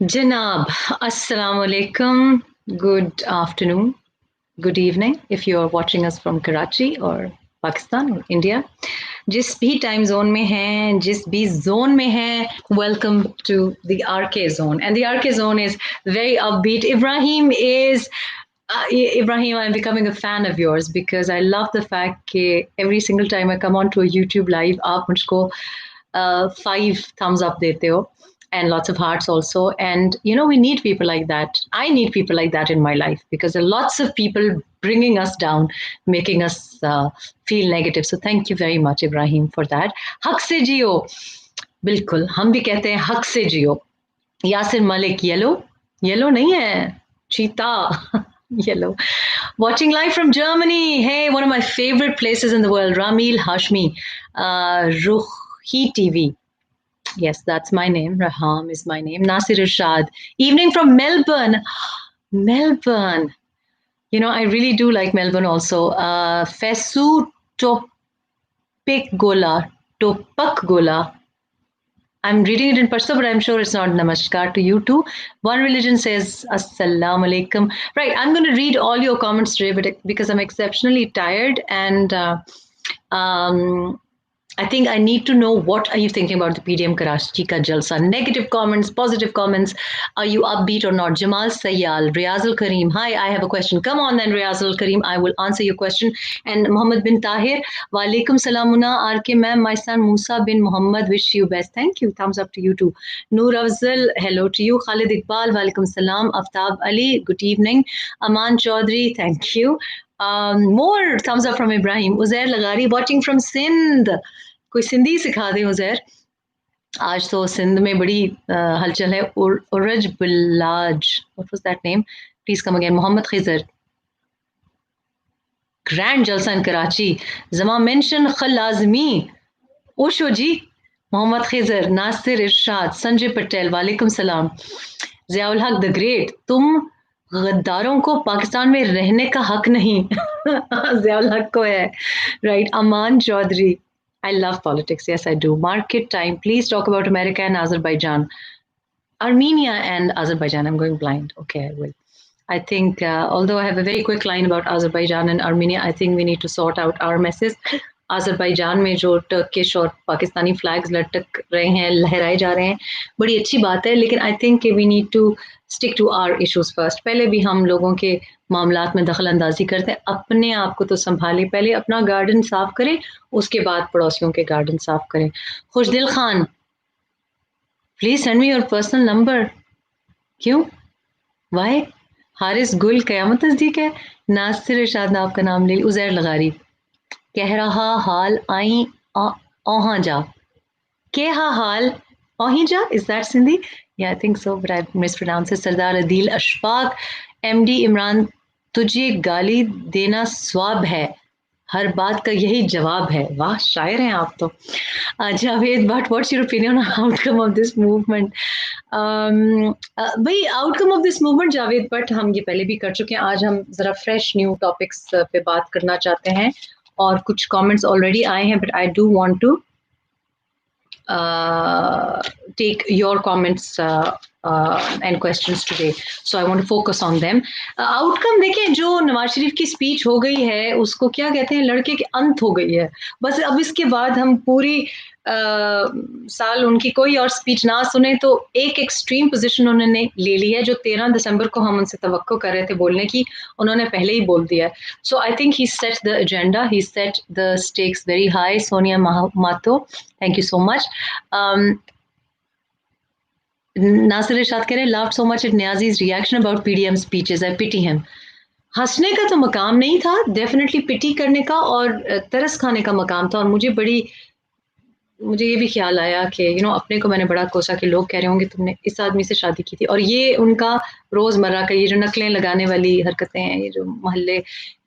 Janab, Assalamu alaikum. Good afternoon, good evening if you are watching us from Karachi or Pakistan or India. जिस भी time zone में हैं, जिस भी zone में हैं, welcome to the RK zone. And the RK zone is very upbeat. Ibrahim, I'm becoming a fan of yours because I love the fact that every single time I come onto a YouTube live, आप मुझको 5 thumbs up देते हो and lots of hearts also. And we need people like that. I need people like that in my life because there are lots of people bringing us down, making us feel negative. So thank you very much, Ibrahim, for that. हक से जियो, बिल्कुल हम भी कहते हैं हक से जियो. Yasir Malik, yellow नहीं है, चीता. Yellow. Watching live from Germany. Hey, one of my favorite places in the world, Ramil Hashmi, Ruhi TV. Yes, that's my name. Raham is my name. Nasir Irshad. Evening from Melbourne. Melbourne. I really do like Melbourne also. Fesu Topik Gola. Topak Gola. I'm reading it in Pashto, but I'm sure it's not. Namaskar to you too. One Religion says Assalamu alaikum. Right, I'm going to read all your comments today, but because I'm exceptionally tired and I think I need to know, what are you thinking about the PDM Karachi ka jalsa? Negative comments, positive comments. Are you upbeat or not? Jamal Sayyal, Riazul Kareem. Hi, I have a question. Come on then, Riazul Kareem. I will answer your question. And Muhammad bin Tahir, Walaikum Salamuna, RK ma'am, my son Musa bin Muhammad, wish you best. Thank you. Thumbs up to you too. Noor Afzal, hello to you. Khalid Iqbal, Walaikum Salam. Aftab Ali, good evening. Aman Chaudhry, thank you. More thumbs up from Ibrahim. Uzair Lagari, watching from Sindh. कोई सिंधी सिखा दे उजैर. आज तो सिंध में बड़ी हलचल है. Uruj Bilaj, what was that name? Please come again. Mohammad Khizar, grand जलसा in Karachi. जमा मेंशन खलाजमी. ओशो जी. मोहम्मद खिजर, नासिर इरशाद, संजय पटेल, वालेकुम सलाम. जियाउल हक द ग्रेट, तुम गद्दारों को पाकिस्तान में रहने का हक नहीं. जियाउल हक को है. Right. Aman Chaudhry, I love politics. Yes, I do. Market time. Please talk about America and Azerbaijan. Armenia and Azerbaijan. I'm going blind. Okay, I will. I think, although I have a very quick line about Azerbaijan and Armenia, I think we need to sort out our messes. Azerbaijan में जो Turkish और Pakistani flags लटक रहे हैं, लहराए जा रहे हैं, बड़ी अच्छी बात है, लेकिन I think we need to stick to our issues first. पहले भी हम लोगों के मामलात में दखल अंदाजी करते हैं. अपने आप को तो संभाले, पहले अपना गार्डन साफ करें, उसके बाद पड़ोसियों के गार्डन साफ करें. Khushdil Khan, please send me your personal number. क्यों? वाई? हारिस गुल, कयामत नजदीक है. नासिर इरशाद ने आपका नाम ले. उजैर लगारी, कह रहा हाल आई ओहा जा. क्या हाल ओही जा? Is that Sindhi? Yeah, I think so, but I mispronounced it. Sardar Adil Ashfaq, MD Imran, तुझे गाली देना स्वाब है, हर बात का यही जवाब है. वाह, शायर हैं आप तो. Javed Bhatt, what's your opinion on outcome of this movement? भाई, outcome of this movement Javed Bhatt, हम ये पहले भी कर चुके हैं. आज हम जरा फ्रेश न्यू टॉपिक्स पे बात करना चाहते हैं और कुछ कमेंट्स ऑलरेडी आए हैं, but I do want to take your comments and questions today, so I want to focus on them. Outcome देखें, जो नवाज शरीफ की स्पीच हो गई है उसको क्या कहते हैं, लड़के के अंत हो गई है. बस अब इसके बाद हम पूरी साल उनकी कोई और स्पीच ना सुने. तो एक एक्सट्रीम पोजीशन उन्होंने ले ली है, जो 13 दिसंबर को हम उनसे तवक्को कर रहे थे बोलने की, उन्होंने पहले ही बोल दिया. So I think he set the agenda, he set the stakes very high. Sonia Mato, thank you so much. Nasir Irshad कह रहे हैं, laughed so much at Niazi's reaction about PDM speeches. I pity him. हंसने का तो मकाम नहीं था, डेफिनेटली पिटी करने का और तरस खाने का मकाम था. और मुझे ये भी ख्याल आया कि अपने को मैंने बड़ा कोसा कि लोग कह रहे होंगे तुमने इस आदमी से शादी की थी. और ये उनका रोज़मर्रा का, ये जो नकलें लगाने वाली हरकतें हैं, ये जो मोहल्ले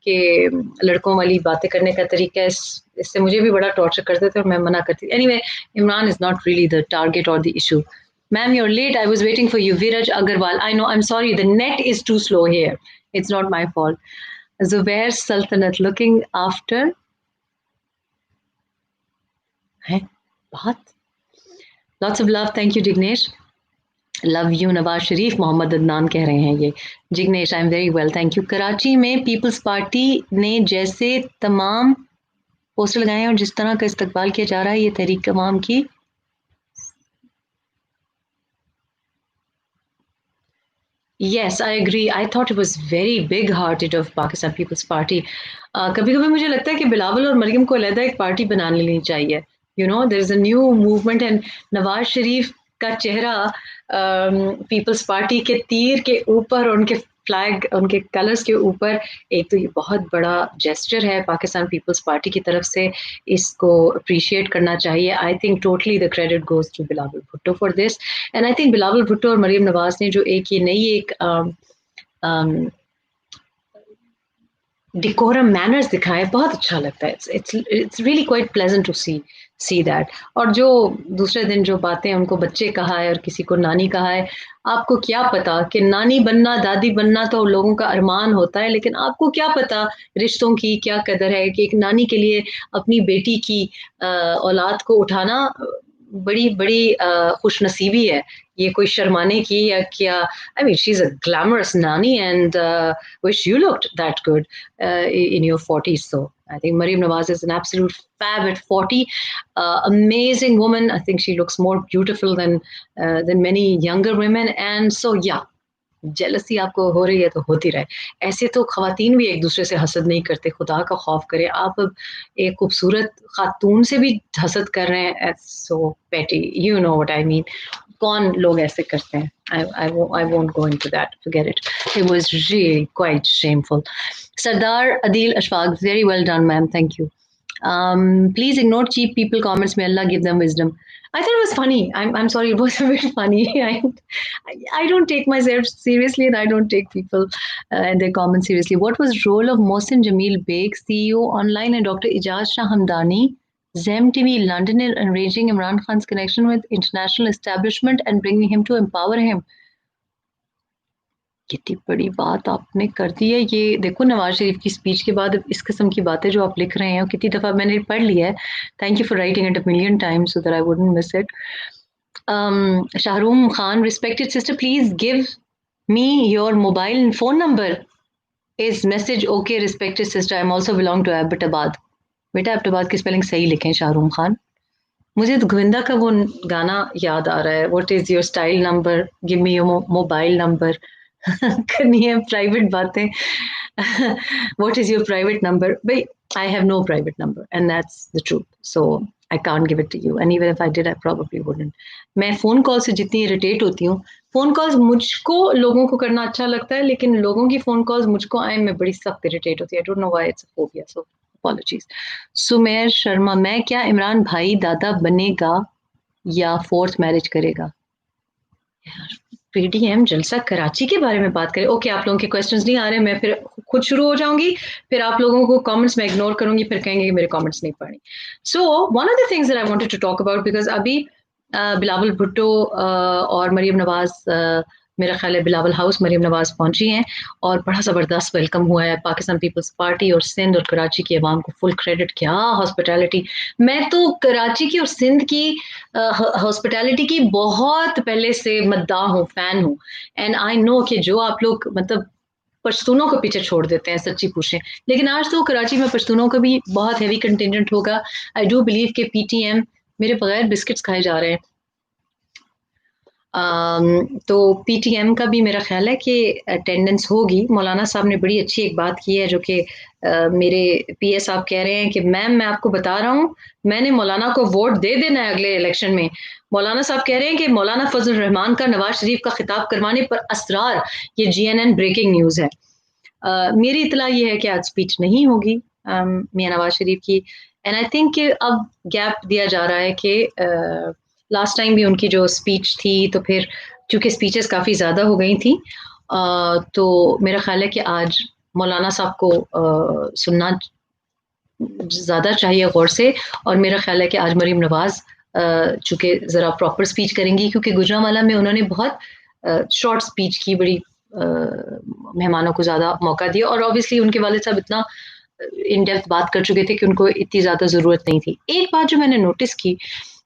के लड़कों वाली बातें करने का तरीका है, इससे मुझे भी बड़ा टॉर्चर करते थे और मैं मना करती थी. Anyway, Imran is not really the target और the issue. Ma'am, you're late. I was waiting for you. Viraj Agarwal. I know. I'm sorry. The net is too slow here. It's not my fault. Zubair Sultanat, looking after. Hey, what? Lots of love. Thank you, Dignesh. Love you Nawaz Sharif, Mohammad Adnan कह रहे हैं ये। Jignesh, I am very well, thank you. Karachi में Peoples party ने जैसे तमाम poster लगाए हैं और जिस तरह का इस्तकबाल किया जा रहा है ये तहरीक अवाम की, Yes, I agree. I thought it was very big-hearted of Pakistan People's Party. कभी कभी मुझे लगता है कि बिलावल और मरियम को अलग एक पार्टी बना लेनी चाहिए. There is a new movement and Nawaz Sharif का चेहरा पीपल्स पार्टी के तीर के ऊपर, उनके फ्लैग, उनके कलर्स के ऊपर, एक तो ये बहुत बड़ा जेस्चर है पाकिस्तान पीपल्स पार्टी की तरफ से, इसको अप्रिशिएट करना चाहिए. I think totally the credit goes to Bilawal Bhutto for this. And I think Bilawal Bhutto और मरियम नवाज ने जो एक ये नई एक डिकोरम मैनर्स दिखाए, बहुत अच्छा लगता है. It's really quite pleasant to see that. और जो दूसरे दिन जो बातें उनको बच्चे कहा है और किसी को नानी कहा है, आपको क्या पता कि नानी बनना, दादी बनना तो लोगों का अरमान होता है, लेकिन आपको क्या पता रिश्तों की क्या कदर है, कि एक नानी के लिए अपनी बेटी की औलाद को उठाना बड़ी बड़ी खुशनसीबी है. ये कोई शर्माने की या क्या. I mean she is a glamorous नानी and wish you looked that good in your 40s. So I think Maryam Nawaz is an absolute fab at 40. Amazing woman. I think she looks more beautiful than many younger women. And so yeah, jealousy आपको हो रही है तो होती रहे. ऐसे तो खवातीन भी एक दूसरे से हसद नहीं करते, खुदा का खौफ करे. आप अब एक खूबसूरत खातून से भी हसद कर रहे हैं. सो पेटी, you know what I mean. कौन लोग ऐसे करते हैं? I won't go into that. Forget it. It was really quite shameful. Sardar Adil Ashfaq, very well done, ma'am. Thank you. Please ignore cheap people comments. May Allah give them wisdom. I thought it was funny. I'm sorry, it was a bit funny. I don't take myself seriously, and I don't take people and their comments seriously. What was role of Mohsin Jamil Beg, CEO online, and Dr. Ijaz Shah Hamdani, Zem TV London, in arranging Imran Khan's connection with international establishment and bringing him to empower him? कितनी बड़ी बात आपने कर दी है. ये देखो, नवाज शरीफ की speech के बाद इस किस्म की बातें जो आप लिख रहे हैं, कितनी दफ़ा मैंने पढ़ लिया है. Thank you for writing it a million times so that I wouldn't miss it. Shahrum Khan, respected sister, please give me your mobile and phone number. Is message okay, respected sister? I'm also belong to Abbottabad. बेटा एबटाबाद की spelling सही लिखें शाहरूम खान. मुझे तो गोविंदा का वो गाना याद आ रहा है, what is your style number, give me your mobile number. करनी है प्राइवेट बातें. What is your private number? भाई, I have no private number and that's the truth. So I can't give it to you, and even if I did I probably wouldn't. मैं phone call से जितनी irritate होती हूँ, phone calls मुझको लोगों को करना अच्छा लगता है, लेकिन लोगों की फोन कॉल्स मुझको आए मैं बड़ी सख्त इरिटेट होती है. I don't know why, it's a phobia. So apologies. Sumer Sharma, मैं क्या इमरान भाई दादा बनेगा या फोर्थ मैरिज करेगा? पीडीएम जलसा कराची के बारे में बात करें. ओके, आप लोगों के क्वेश्चंस नहीं आ रहे, मैं फिर खुद शुरू हो जाऊंगी, फिर आप लोगों को कमेंट्स में इग्नोर करूंगी, फिर कहेंगे कि मेरे कमेंट्स नहीं पढ़ी. So one of the things that I wanted to talk about, because अभी बिलावल भुट्टो और मरियम नवाज, मेरा ख्याल है बिलावल हाउस मरियम नवाज पहुंची हैं और बड़ा ज़बरदस्त वेलकम हुआ है. पाकिस्तान पीपल्स पार्टी और सिंध और कराची की अवाम को फुल क्रेडिट. क्या हॉस्पिटैलिटी. मैं तो कराची की और सिंध की हॉस्पिटैलिटी की बहुत पहले से मद्दाह हूँ, फैन हूँ. एंड आई नो कि जो आप लोग मतलब पश्तूनों को पीछे छोड़ देते हैं, सच्ची पूछें, लेकिन आज तो कराची में पश्तूनों का भी बहुत हैवी कंटिजेंट होगा. आई डू बिलीव कि पीटीएम मेरे बगैर बिस्किट्स खाए जा रहे हैं. तो पीटीएम का भी मेरा ख्याल है कि अटेंडेंस होगी. मौलाना साहब ने बड़ी अच्छी एक बात की है, जो कि मेरे पीएस साहब कह रहे हैं कि मैम मैं आपको बता रहा हूँ, मैंने मौलाना को वोट दे देना है अगले इलेक्शन में. मौलाना साहब कह रहे हैं कि मौलाना फजल रहमान का नवाज शरीफ का खिताब करवाने पर असरार. ये जीएनएन ब्रेकिंग न्यूज़ है. मेरी इतला ये है कि आज स्पीच नहीं होगी मियां नवाज शरीफ की. एंड आई थिंक कि अब गैप दिया जा रहा है कि लास्ट टाइम भी उनकी जो स्पीच थी, तो फिर चूंकि स्पीचेस काफ़ी ज़्यादा हो गई थी, तो मेरा ख्याल है कि आज मौलाना साहब को सुनना ज़्यादा चाहिए गौर से. और मेरा ख्याल है कि आज मरीम नवाज चूंकि ज़रा प्रॉपर स्पीच करेंगी, क्योंकि गुजरांवाला में उन्होंने बहुत शॉर्ट स्पीच की, बड़ी मेहमानों को ज़्यादा मौका दिया, और ऑब्वियसली उनके वालिद साहब इतना इन डेप्थ बात कर चुके थे कि उनको इतनी ज़्यादा ज़रूरत नहीं थी. एक बात जो मैंने नोटिस की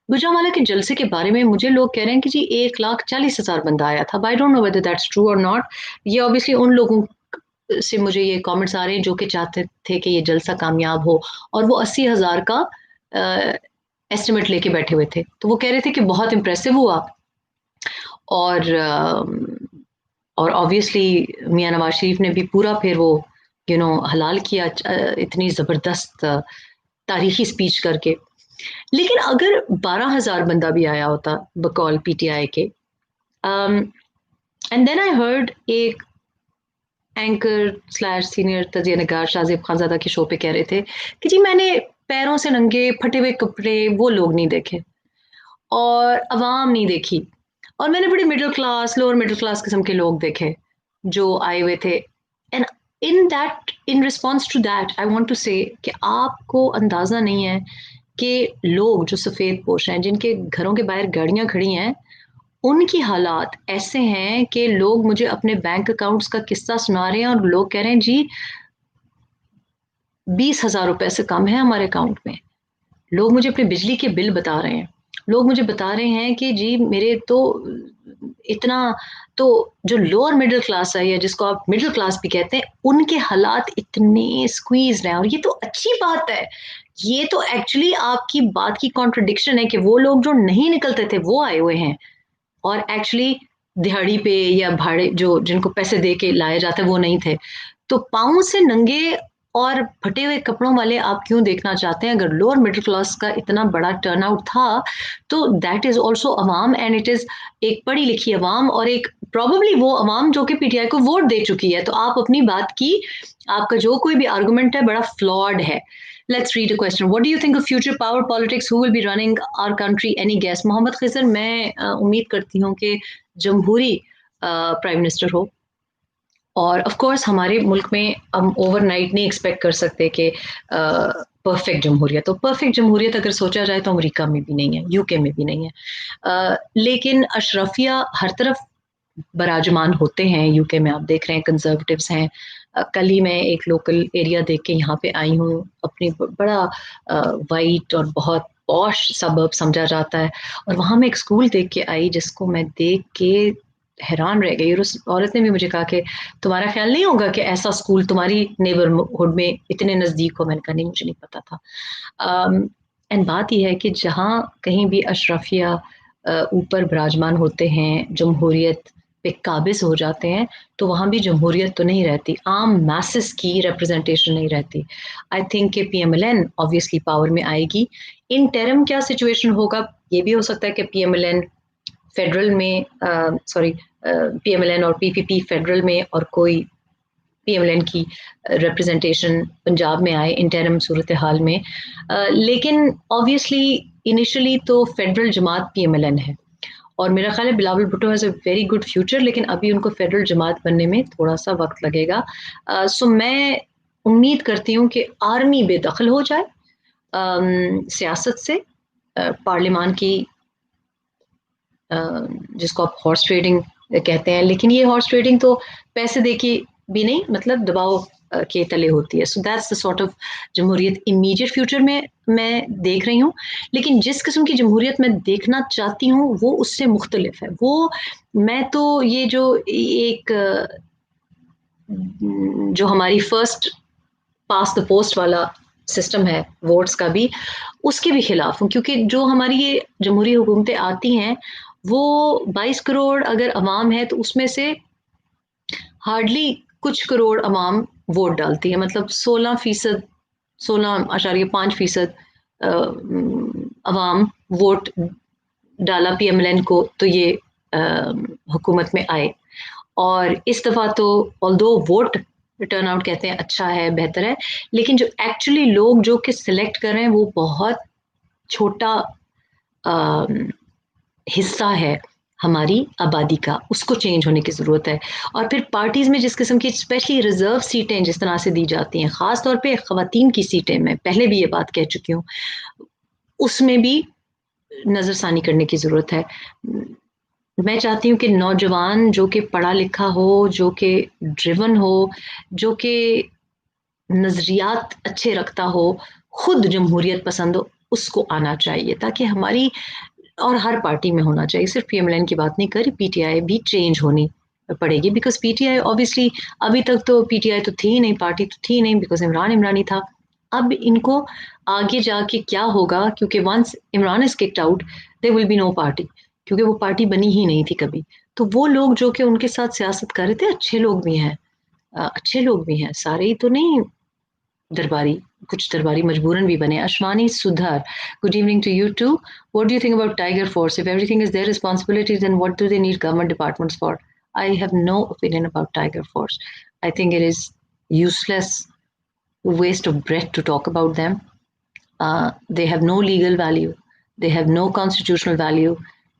गुजरांवाला के जलसे के बारे में मुझे लोग कह रहे हैं कि जी 1,40,000 बंदा आया था, I don't know whether that's true और नॉट। ये ऑब्वियसली उन लोगों से मुझे ये कमेंट्स आ रहे हैं जो कि चाहते थे कि ये जलसा कामयाब हो, और वो 80,000 का एस्टिमेट लेके बैठे हुए थे, तो वो कह रहे थे कि बहुत इम्प्रेसिव हुआ। और और ऑब्वियसली मियां नवाज शरीफ ने भी पूरा फिर वो हलाल किया इतनी ज़बरदस्त तारीखी स्पीच करके। लेकिन अगर 12,000 बंदा भी आया होता बकौल पीटीआई के, एंड देन आई हर्ड एक एंकर स्लैश सीनियर तजिया नगार शाजिब खानजादा के शो पे कह रहे थे कि जी मैंने पैरों से नंगे फटे हुए कपड़े वो लोग नहीं देखे और अवाम नहीं देखी, और मैंने बड़ी middle class lower middle class किस्म के लोग देखे जो आए हुए थे। And in response to that I want to say कि आपको अंदाजा नहीं है कि लोग जो सफ़ेद पोश हैं, जिनके घरों के बाहर गाड़ियां खड़ी हैं, उनकी हालात ऐसे हैं कि लोग मुझे अपने बैंक अकाउंट्स का किस्सा सुना रहे हैं और लोग कह रहे हैं जी 20,000 रुपए से कम है हमारे अकाउंट में। लोग मुझे अपने बिजली के बिल बता रहे हैं, लोग मुझे बता रहे हैं कि जी मेरे तो इतना, तो जो लोअर मिडिल क्लास है या जिसको आप मिडिल क्लास भी कहते हैं, उनके हालात इतने स्क्वीज हैं। और ये तो अच्छी बात है, ये तो एक्चुअली आपकी बात की कॉन्ट्रडिक्शन है कि वो लोग जो नहीं निकलते थे वो आए हुए हैं, और एक्चुअली दिहाड़ी पे या भाड़े जो जिनको पैसे दे के लाया जाता है वो नहीं थे। तो पाँव से नंगे और फटे हुए कपड़ों वाले आप क्यों देखना चाहते हैं? अगर लोअर मिडिल क्लास का इतना बड़ा टर्नआउट था, तो that is also Awam, and it is एक पढ़ी लिखी अवाम, और एक प्रोबेबली वो अवाम जो कि पीटीआई को वोट दे चुकी है। तो आप अपनी बात की, आपका जो कोई भी आर्गुमेंट है बड़ा फ्लॉड है। Let's read a question. What do you think of future power politics? Who will be running our country? Any guess? Mohammad Khizr, मैं उम्मीद करती हूँ कि जमहूरी प्राइम मिनिस्टर हो। और ऑफ कोर्स हमारे मुल्क में हम ओवरनाइट नहीं एक्सपेक्ट कर सकते कि परफेक्ट जमहूरियत। तो परफेक्ट जमहूरियत अगर सोचा जाए तो अमेरिका में भी नहीं है, यूके में भी नहीं है, लेकिन अशरफिया हर तरफ बराजमान होते हैं। यूके में आप देख रहे हैं कंजर्वेटिव्स हैं। कल ही मैं एक लोकल एरिया देख के यहाँ पे आई हूँ, अपनी बड़ा वाइट और बहुत पॉश सबब समझा जाता है, और वहाँ मैं एक स्कूल देख के आई जिसको मैं देख के हैरान रह गई। और उस औरत ने भी मुझे कहा कि तुम्हारा ख्याल नहीं होगा कि ऐसा स्कूल तुम्हारी नेबरहुड में इतने नज़दीक हो? मैंने कहा नहीं, मुझे नहीं पता था। एंड बात यह है कि जहाँ कहीं भी अशरफिया ऊपर विराजमान होते हैं, जमहूरियत पे काबिज हो जाते हैं, तो वहाँ भी जमहूरियत तो नहीं रहती, आम मैसेस की रिप्रेजेंटेशन नहीं रहती। आई थिंक कि पीएमएलएन ऑब्वियसली पावर में आएगी। इन टर्म क्या सिचुएशन होगा, ये भी हो सकता है कि पीएमएलएन फेडरल में पीएमएलएन और पीपीपी फेडरल में और कोई पीएमएलएन की रिप्रेजेंटेशन पंजाब में आए इंटरम सूरत हाल में। लेकिन ऑब्वियसली इनिशियली तो फेडरल जमात पीएमएलएन है, और मेरा ख्याल है Bilawal Bhutto has a very good future, लेकिन अभी उनको फेडरल जमात बनने में थोड़ा सा वक्त लगेगा। सो मैं उम्मीद करती हूँ कि आर्मी बेदखल हो जाए सियासत से, पार्लियामान की जिसको आप हॉर्स ट्रेडिंग कहते हैं, लेकिन ये हॉर्स ट्रेडिंग तो पैसे दे के भी नहीं, मतलब दबाव के तले होती है। So that's the sort of जमहूरियत इमीडिएट फ्यूचर में मैं देख रही हूँ। लेकिन जिस किस्म की जमहूरियत मैं देखना चाहती हूँ वो उससे मुख्तलिफ है। वो मैं तो ये जो एक जो हमारी फर्स्ट पास द पोस्ट वाला सिस्टम है वोट्स का भी, उसके भी खिलाफ हूँ, क्योंकि जो हमारी ये जमहूरी हुकूमतें आती हैं वो 22 करोड़ अगर अवाम है तो उसमें से हार्डली कुछ करोड़ अवाम वोट डालती है, मतलब 16%, 16.5% अवाम वोट डाला पीएमएलएन को, तो ये हुकूमत में आए। और इस दफ़ा तो ऑल्दो वोट टर्न आउट कहते हैं अच्छा है, बेहतर है, लेकिन जो एक्चुअली लोग जो कि सिलेक्ट कर रहे हैं वो बहुत छोटा हिस्सा है हमारी आबादी का, उसको चेंज होने की ज़रूरत है। और फिर पार्टीज़ में जिस किस्म की स्पेशली रिजर्व सीटें जिस तरह से दी जाती हैं, ख़ास तौर पे ख़वातीन की सीटें, मैं पहले भी ये बात कह चुकी हूँ, उसमें भी नज़रसानी करने की ज़रूरत है। मैं चाहती हूँ कि नौजवान जो कि पढ़ा लिखा हो, जो कि ड्रिवन हो, जो कि नज़रियात अच्छे रखता हो, खुद जमहूरियत पसंद हो, उसको आना चाहिए, ताकि हमारी, और हर पार्टी में होना चाहिए, सिर्फ पीएमएलएन की बात नहीं कर रही, पीटीआई भी चेंज होनी पड़ेगी, बिकॉज पीटीआई ऑब्वियसली, अभी तक तो पीटीआई तो थी ही नहीं, पार्टी तो थी नहीं, बिकॉज इमरान इमरानी था। अब इनको आगे जाके क्या होगा, क्योंकि once Imran is kicked out there will be no party, क्योंकि वो पार्टी बनी ही नहीं थी कभी। तो वो लोग जो कि उनके साथ सियासत कर रहे थे, अच्छे लोग भी हैं, अच्छे लोग भी हैं, सारे ही तो नहीं दरबारी, कुछ दरबारी मजबूरन भी बने। Ashwani Sudhar, good evening to you too. What do you think about tiger force? If everything is their responsibility, then what do they need government departments for? I have no opinion about tiger force. I think it is useless waste of breath to talk about them. They have no legal value. They have no constitutional value.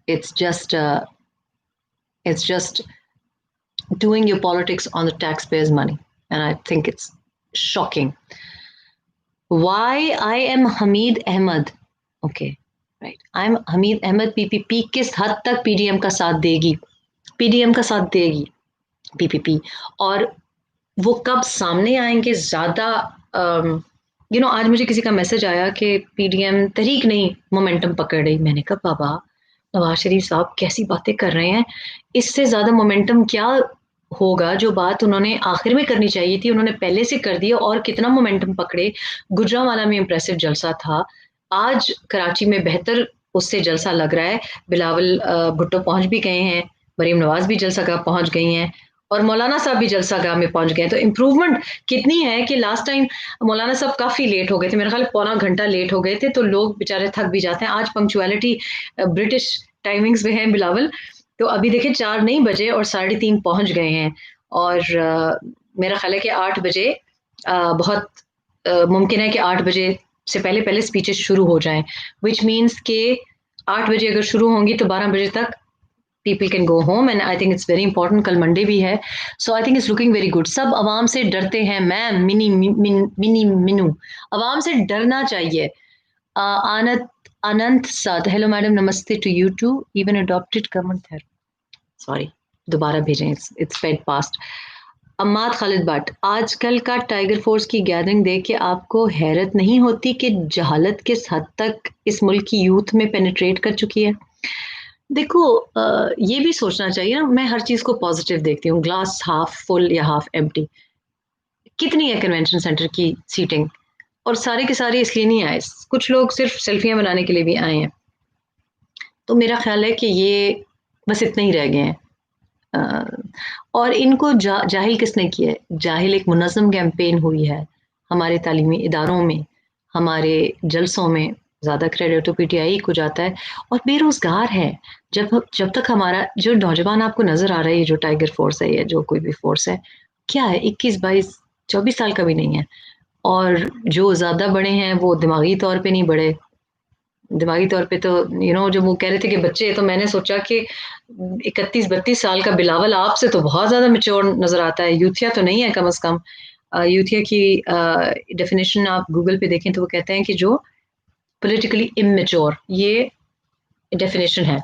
It's just uh, it's just doing your politics on the taxpayers' money, and I think it's shocking. Why I am Hamid Ahmad? Okay, right. I'm Hamid Ahmad. PPP किस हद तक PDM का साथ देगी? PDM का साथ देगी PPP, और वो कब सामने आएंगे ज्यादा? आज मुझे किसी का मैसेज आया कि पीडीएम तहरीक नहीं मोमेंटम पकड़ रही। मैंने कहा बाबा, नवाज शरीफ साहब कैसी बातें कर रहे हैं, इससे ज्यादा मोमेंटम क्या होगा? जो बात उन्होंने आखिर में करनी चाहिए थी उन्होंने पहले से कर दिया, और कितना मोमेंटम पकड़े। गुजरांवाला में इंप्रेसिव जलसा था, आज कराची में बेहतर उससे जलसा लग रहा है। बिलावल भुट्टो पहुंच भी गए हैं, मरीम नवाज भी जलसा गाह पहुंच गई हैं, और मौलाना साहब भी जलसा गाह में पहुंच गए। तो इम्प्रूवमेंट कितनी है कि लास्ट टाइम मौलाना साहब काफी लेट हो गए थे, मेरे ख्याल पौना घंटा लेट हो गए थे, तो लोग बेचारे थक भी जाते हैं। आज पंक्चुअलिटी ब्रिटिश टाइमिंग्स में है बिलावल, तो अभी देखिए 4 नहीं बजे और 3:30 पहुंच गए हैं। और मेरा ख्याल है कि 8 बजे बहुत मुमकिन है कि 8 बजे से पहले पहले स्पीचेस शुरू हो जाएं, विच मीन्स के 8 बजे अगर शुरू होंगी तो 12 बजे तक people can go home, and I think it's very important. कल मंडे भी है, so I think it's looking very good. सब अवाम से डरते हैं मैम, मिनी मिनू, अवाम से डरना चाहिए। Anand Anant Saad, hello madam, namaste to you too. Even adopted government है, सॉरी दोबारा भेजें, it's fed past. Ammad Khalid Bhatt, आजकल का टाइगर फोर्स की गैदरिंग देख के आपको हैरत नहीं होती कि जहालत किस हद तक इस मुल्क की यूथ में पेनिट्रेट कर चुकी है? देखो, ये भी सोचना चाहिए ना, मैं हर चीज को पॉजिटिव देखती हूँ, ग्लास हाफ फुल या हाफ एम्प्टी। कितनी है कन्वेंशन सेंटर की सीटिंग, और सारे के सारे इसलिए नहीं आए, कुछ लोग सिर्फ सेल्फियां बनाने के लिए भी आए हैं। तो मेरा ख्याल है कि ये बस इतने ही रह गए हैं। और इनको जाहिल किसने किया है? जाहिल एक मुनज़्ज़म कैंपेन हुई है हमारे तालीमी इदारों में, हमारे जलसों में, ज़्यादा क्रेडिट तो पीटीआई को जाता है, और बेरोज़गार है। जब तक हमारा जो नौजवान आपको नज़र आ रहा है, ये जो टाइगर फोर्स है या जो कोई भी फोर्स है, क्या है, 21 22 24 साल का भी नहीं है। और जो ज़्यादा बड़े हैं वो दिमागी तौर पे नहीं बढ़े। दिमागी तौर पे तो जब वो कह रहे थे कि बच्चे, तो मैंने सोचा कि 31 32 साल का बिलावल आपसे तो बहुत ज्यादा मेच्योर नजर आता है, यूथिया तो नहीं है कम से कम। यूथिया की डेफिनेशन आप गूगल पे देखें तो वो कहते हैं कि जो पॉलिटिकली इमेच्योर, ये डेफिनेशन है।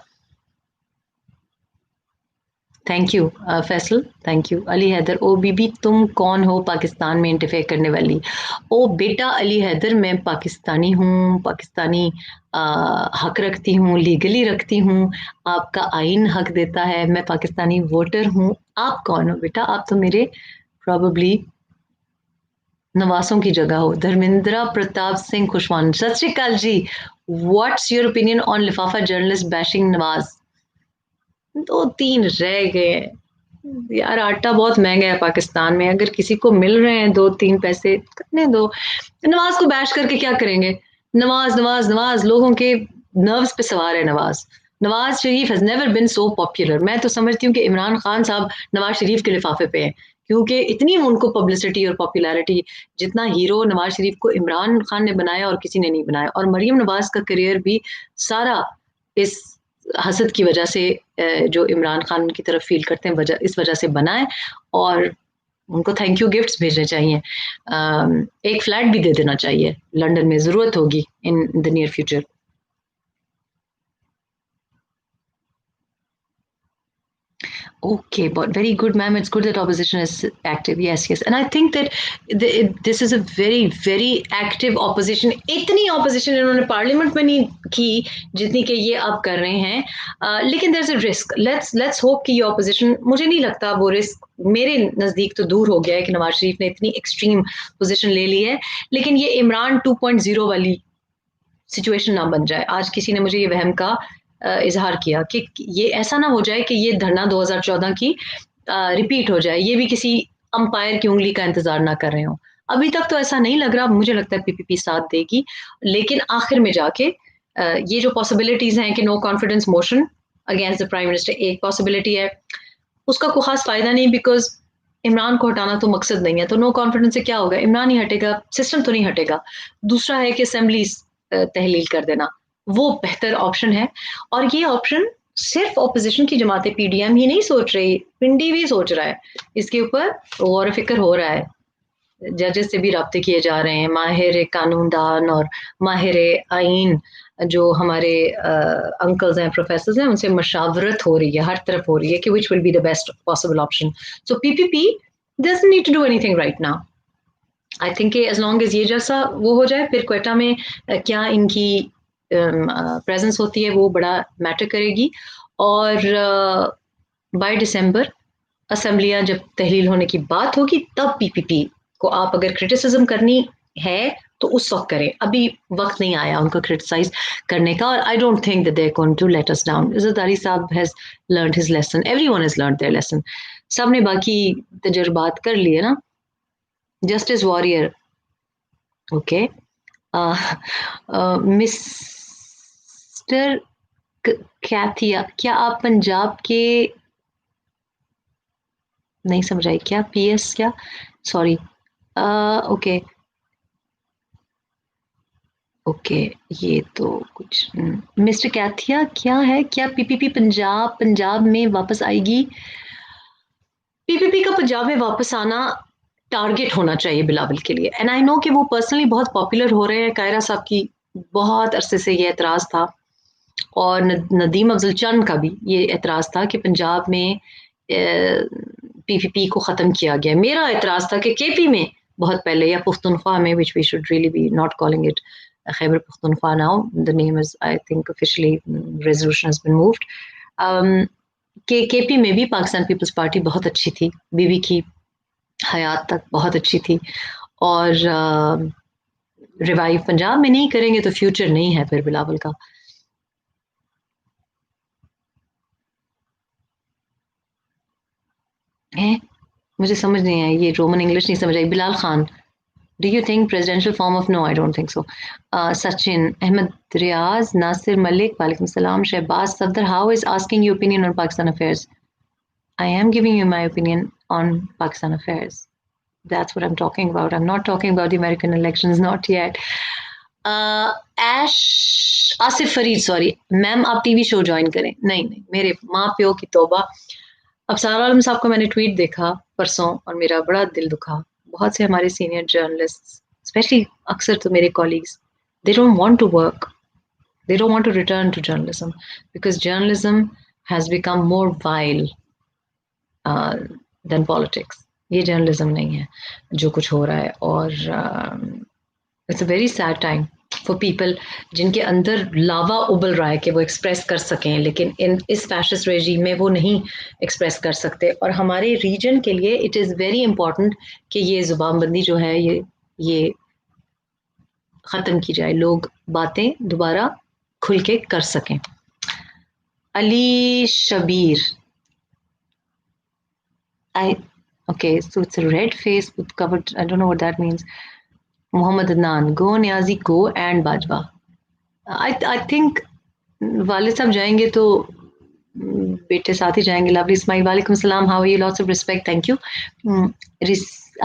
Thank you Faisal, thank you. Ali Haider, ओ बीबी तुम कौन हो पाकिस्तान में इंटरफेयर करने वाली? ओ बेटा अली हैदर, मैं पाकिस्तानी हूँ, पाकिस्तानी हक रखती हूँ, लीगली रखती हूँ, आपका आइन हक देता है, मैं पाकिस्तानी वोटर हूँ। आप कौन हो बेटा? आप तो मेरे प्रॉबली नवासों की जगह हो। धर्मेंद्र प्रताप सिंह खुशवान, सत श्री अकाल जी। व्हाट्स योर ओपिनियन ऑन लिफाफा जर्नलिस्ट बैशिंग नवाज? 2 3 रह गए यार, आटा बहुत महंगा है पाकिस्तान में, अगर किसी को मिल रहे हैं 2 3 पैसे करने दो। नवाज को बैश करके क्या करेंगे? नवाज नवाज नवाज लोगों के नर्व्स पे सवार है Nawaz. Nawaz Sharif has never been so popular. मैं तो समझती हूँ कि इमरान खान साहब नवाज शरीफ के लिफाफे पे हैं, क्योंकि इतनी उनको पब्लिसिटी और पॉपुलैरिटी, जितना हीरो नवाज शरीफ को इमरान खान ने बनाया और किसी ने नहीं बनाया। और मरियम नवाज का करियर भी सारा इस हसद की वजह से, जो इमरान खान की तरफ फील करते हैं, इस वजह से बना है, और उनको थैंक यू गिफ्ट्स भेजने चाहिए। एक फ्लैट भी दे देना चाहिए, लंदन में जरूरत होगी in the near future. Okay, but very good, ma'am. It's good that opposition is active. Yes, yes. And I think that this is a very, very active opposition. इतनी opposition इन्होंने parliament में नहीं की जितनी कि ये अब कर रहे हैं. लेकिन there's a risk. Let's hope कि ये opposition, मुझे नहीं लगता वो risk मेरे नज़दीक तो दूर हो गया है कि नवाज शरीफ ने इतनी extreme position ले ली है. लेकिन ये इमरान 2.0 वाली सिचुएशन ना बन जाए. आज किसी ने मुझे ये वहम का इजहार किया कि ये ऐसा ना हो जाए कि ये धरना 2014 की रिपीट हो जाए, ये भी किसी अंपायर की उंगली का इंतजार ना कर रहे हो. अभी तक तो ऐसा नहीं लग रहा. मुझे लगता है पीपीपी साथ देगी, लेकिन आखिर में जाके ये जो पॉसिबिलिटीज हैं कि no confidence motion against the prime minister, एक पॉसिबिलिटी है, उसका कोई खास फायदा नहीं, बिकॉज इमरान को हटाना तो मकसद नहीं है. तो नो कॉन्फिडेंस से क्या होगा? इमरान ही हटेगा, सिस्टम तो नहीं हटेगा. दूसरा है कि असेंबली तहलील कर देना, वो बेहतर ऑप्शन है. और ये ऑप्शन सिर्फ ऑपोजिशन की जमातें, पीडीएम ही नहीं सोच रही, पिंडी भी सोच रहा है. इसके ऊपर गौर फिक्र हो रहा है. जजेस से भी रब्ते किए जा रहे हैं, माहिर कानूनदान और माहिर आइन जो हमारे अंकल्स हैं, प्रोफेसर हैं, उनसे मशावरत हो रही है, हर तरफ हो रही है कि which will be the best possible option. So PPP doesn't need to do anything right now. I think as long as ये जैसा वो हो जाए, फिर क्वेटा में क्या इनकी प्रेजेंस होती है वो बड़ा मैटर करेगी. और बाय दिसंबर असेंबलियां जब तहलील होने की बात होगी, तब पीपीपी को आप अगर क्रिटिसिज्म करनी है तो उस वक्त करें. अभी वक्त नहीं आया उनको क्रिटिसाइज करने का. और I don't think that they are going to let us down. Zardari साहब has learned his lesson, everyone has learned their lesson. सबने बाकी तजुर्बात कर लिए ना. Justice warrior, okay. मिस्टर कैथिया, क्या आप पंजाब के, नहीं समझ आई क्या, पीएस क्या, सॉरी. ओके ओके, ये तो कुछ मिस्टर कैथिया क्या है, क्या पीपीपी पंजाब में वापस आएगी? पीपीपी का पंजाब में वापस आना टारगेट होना चाहिए बिलावल के लिए. एंड आई नो कि वो पर्सनली बहुत पॉपुलर हो रहे हैं. कायरा साहब की बहुत अरसे से ये एतराज़ था, और नदीम अफजल चंद का भी ये एतराज़ था कि पंजाब में पीपीपी को ख़त्म किया गया. मेरा एतराज़ था कि केपी में बहुत पहले, या पुख्तनख्वा में, which we should really be not calling it Khyber Pakhtunkhwa now, the name is I think officially, resolution has been moved. के केपी में भी पाकिस्तान पीपल्स पार्टी बहुत अच्छी थी, बीबी की हयात तक बहुत अच्छी थी. और रिवाइव पंजाब में नहीं करेंगे तो फ्यूचर नहीं है फिर बिलावल का. है, मुझे समझ नहीं आई, ये रोमन इंग्लिश नहीं समझ आई. Bilal Khan, do you think presidential form of, no I don't think so. Sachin Ahmed Riaz, Nasir Malik, walaikum salam. Shehbaz Safdar, how is asking your opinion on Pakistan affairs? I am giving you my opinion on Pakistan affairs. That's what I'm talking about. I'm not talking about the American elections, not yet. Ash Asif Fareed, sorry ma'am, आप TV show join करें. नहीं नहीं, मेरे माँ प्यो की तौबा. अफसार आलम साहब को मैंने ट्वीट देखा परसों और मेरा बड़ा दिल दुखा. बहुत से हमारे सीनियर जर्नलिस्ट, स्पेशली अक्सर तो मेरे colleagues, they don't want to work, they don't want to return to journalism because journalism has become more vile than politics. ये जर्नलिज्म नहीं है जो कुछ हो रहा है. और it's a very sad time for people जिनके अंदर लावा उबल रहा है कि वो एक्सप्रेस कर सकें, लेकिन इस फैशिस्ट रेजीम में वो नहीं एक्सप्रेस कर सकते. और हमारे रीजन के लिए इट इज़ वेरी इंपॉर्टेंट कि ये जुबानबंदी जो है ये ख़त्म की जाए, लोग बातें दोबारा खुल के कर सकें. Ali Shabir, okay, so it's a red face with covered, I don't know what that means. Muhammad Adnan, go Niazi, go, and Bajwa. I think वालिद साहब जाएंगे तो बेटे साथ ही जाएंगे. लवली इस्माइल, वालेकुम सलाम, how are you? Lots of respect, thank you.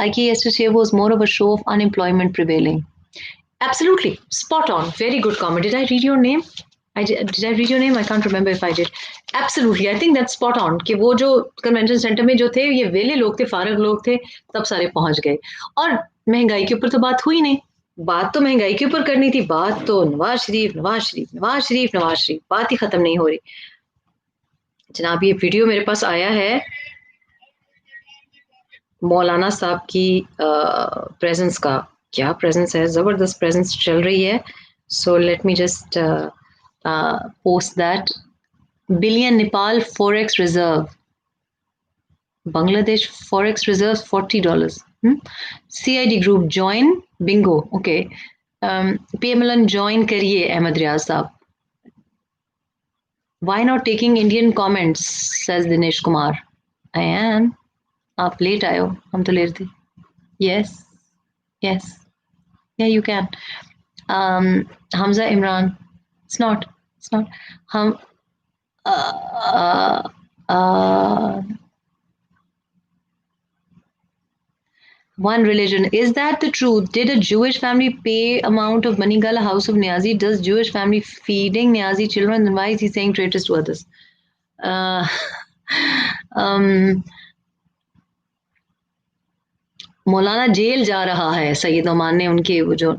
IK yesterday was more of a show of unemployment prevailing. Absolutely, spot on, very good comment. Did I read your name? Did I read your name? I can't remember if I did. Absolutely, I think that's spot on. कि वो जो convention centre में जो थे, ये वेले लोग थे, फारग लोग थे, तब सारे पहुंच गए. और महंगाई के ऊपर तो बात हुई नहीं. बात तो महंगाई के ऊपर करनी थी, बात तो नवाज शरीफ, बात ही खत्म नहीं हो रही. जनाब ये वीडियो मेरे पास आया है मौलाना साहब की प्रेजेंस का। क्या प्रेजेंस है, जबरदस्त प्रेजेंस चल रही है। So let me just post that. Billion Nepal forex reserve, Bangladesh forex reserve $40। CID group join Bingo. Okay, PMLN join करिए अहमद रियाज साहब। Why not taking Indian comments, says Dinesh Kumar. I am. आप लेट आए हो, हम तो लेट थे। Yes, yes, yeah, you can. Hamza Imran. It's not. It's not. Hum. Uh, uh, One religion. Is that the truth? Did a Jewish family pay amount of money Gala house of Niazi? Does Jewish family feeding Niazi children? And why is he saying traitors to others? Uh, um, Maulana jail जा रहा है। Syed Oman ने उनके वो जो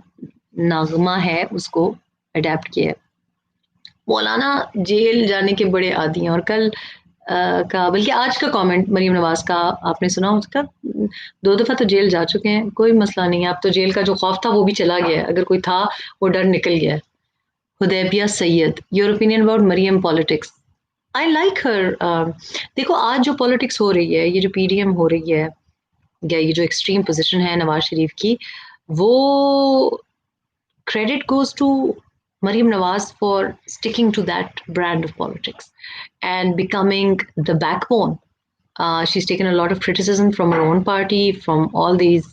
नागमा है उसको adapt किया है। मौलाना जेल जाने के बड़े आदी हैं। और कल का, बल्कि आज का कमेंट मरीम नवाज का आपने सुना उसका? 2 दफा तो जेल जा चुके हैं, कोई मसला नहीं है। अब तो जेल का जो खौफ था वो भी चला गया है, अगर कोई था वो डर निकल गया है। Hudaibiya Syed, your opinion about Maryam politics? I like her. देखो आज जो पॉलिटिक्स हो रही है, ये जो PDM हो रही है, या ये जो एक्सट्रीम पोजीशन है नवाज शरीफ की, वो credit goes to Mariam Nawaz for sticking to that brand of politics and becoming the backbone. She's taken a lot of criticism from her own party, from all these,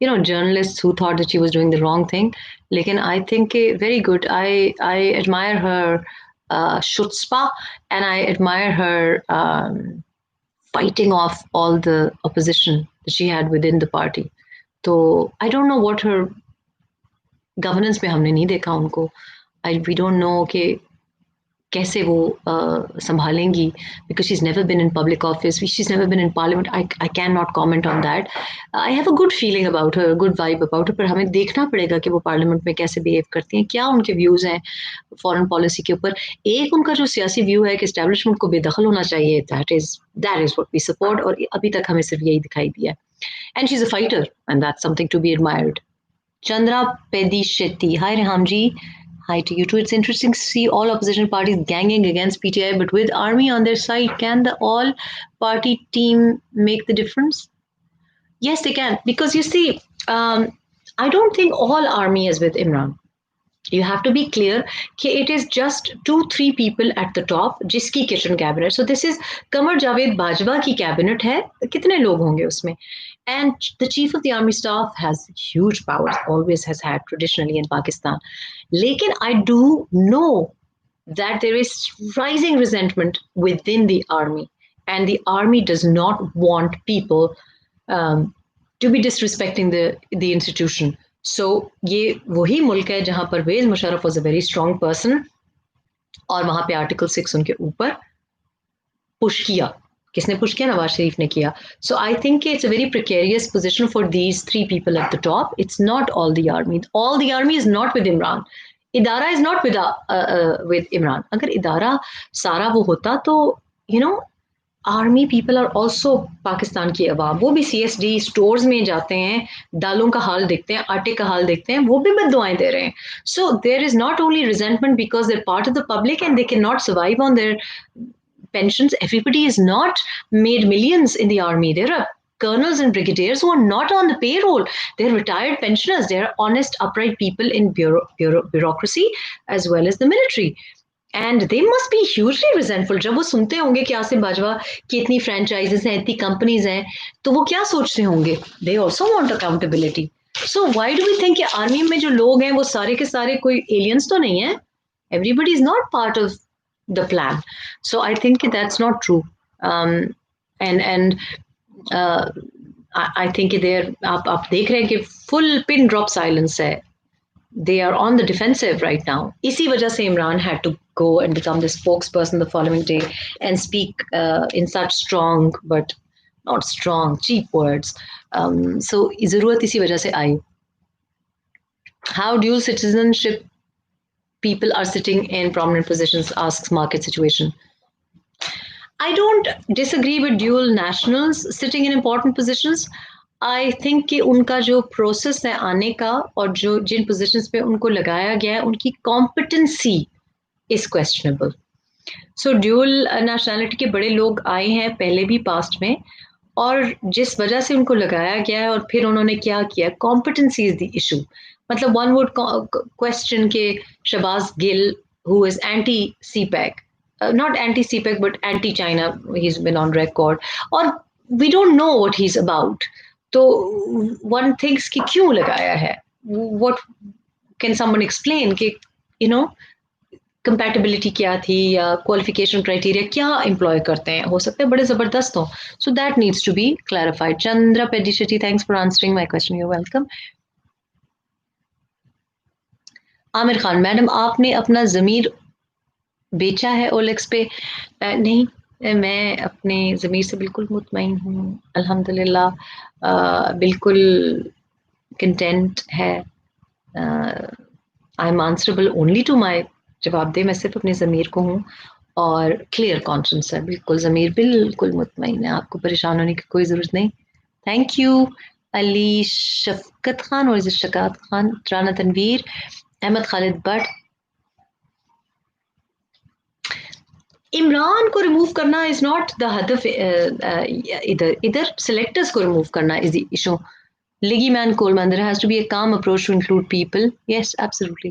journalists who thought that she was doing the wrong thing. Lekin I think very good. I admire her chutzpah, and I admire her fighting off all the opposition that she had within the party. So I don't know what her governance में हमने नहीं देखा उनको। We don't know कि कैसे वो संभालेंगी, because she is never been in public office, she is never been in parliament. I can not comment on that. I have a good feeling about her, good vibe about her, पर हमें देखना पड़ेगा कि वो parliament में कैसे behave करती हैं, क्या उनके व्यूज़ हैं फॉरेन पॉलिसी के ऊपर। एक उनका जो सियासी व्यू है कि एस्टेब्लिशमेंट को बेदखल होना चाहिए, that is what we support, और अभी तक हमें सिर्फ यही दिखाई दिया है। And she is a fighter and that's something to be admired. Chandra Pedishetty. Hi, Rehamji. Hi to you too. It's interesting to see all opposition parties ganging against PTI, but with army on their side, can the all-party team make the difference? Yes, they can. Because you see, I don't think all army is with Imran. You have to be clear that it is just 2-3 people at the top जिसकी kitchen cabinet. So this is Qamar Javed Bajwa की cabinet है, कितने लोग होंगे उसमें? And the chief of the army staff has huge powers, always has had traditionally in Pakistan. लेकिन I do know that there is rising resentment within the army, and the army does not want people to be disrespecting the institution. सो ये वही मुल्क है जहां Pervez Musharraf was a very strong person, और वहां पे article 6 उनके ऊपर पुश किया। किसने पुश किया? नवाज शरीफ ने किया। So I think it's a very precarious position for these 3 people at the top. It's not all the army, all the army is not with Imran, इदारा इज नॉट विद इमरान। अगर इदारा सारा वो होता तो army people are also Pakistan की अवाम, वो भी CSD स्टोर्स में जाते हैं, दालों का हाल देखते हैं, आटे का हाल देखते हैं, वो भी बददुआएं दे रहे हैं। So there is not only resentment because their part of the public and they can not survive on their pensions. Everybody is not made millions in the army. There are colonels and brigadiers who are not on the payroll. They're retired pensioners. They're honest, upright people in bureaucracy as well as the military. And they must be hugely resentful. जब वो सुनते होंगे कि आसिम बाजवा की इतनी franchises हैं, इतनी companies हैं, तो वो क्या सोचते होंगे? They also want accountability. So why do we think कि आर्मी में जो लोग हैं वो सारे के सारे कोई एलियंस तो नहीं है? Everybody is not part of the plan. So I think that's not true. And I think they're आप देख रहे हैं कि full pin drop silence है. They are on the defensive right now. इसी वजह से Imran had to go and become the spokesperson the following day and speak in such strong but not strong, cheap words. So ज़रूरत इसी वजह से आई. How dual citizenship people are sitting in prominent positions, asks Market Situation. I don't disagree with dual nationals sitting in important positions. I think कि उनका जो process है आने का और जो जिन पोजीशंस पे उनको लगाया गया है उनकी competency is questionable. So dual nationality के बड़े लोग आए हैं पहले भी पास्ट में और जिस वजह से उनको लगाया गया है और फिर उन्होंने क्या किया, कॉम्पिटेंसी इज द इशू. मतलब वन वुड क्वेश्चन के Shahbaz Gill who is anti CPEC, not anti CPEC but anti China, he's been on record, or we don't know what he's about. तो one thinks कि क्यों लगाया है, what can someone explain कि you know compatibility क्या थी या क्वालिफिकेशन क्राइटेरिया क्या एम्प्लॉय करते हैं, हो सकता है बड़े जबरदस्त हो. So that needs to be clarified. Chandra Pedishetty, thanks for answering my question, you welcome. Aamir Khan, madam आपने अपना ज़मीर बेचा है OLX पे? नहीं, मैं अपने ज़मीर से बिल्कुल मुतमईन हूँ अल्हम्दुलिल्लाह, बिल्कुल कंटेंट है. I am answerable only to my, जवाब दे मैं सिर्फ अपने ज़मीर को हूँ और क्लियर कॉन्शंस है, बिल्कुल ज़मीर बिल्कुल मुतमईन है, आपको परेशान होने की कोई ज़रूरत नहीं. Thank you. अली शफकत खान और शकात खान, राना तनवीर, अहमद खालिद भट्ट. इमरान को रिमूव करना इज नॉट द हदफ. इधर इधर सेलेक्टर्स को रिमूव करना is the issue. Liggy man Coleman, there has to be a calm approach to include people. Yes, absolutely.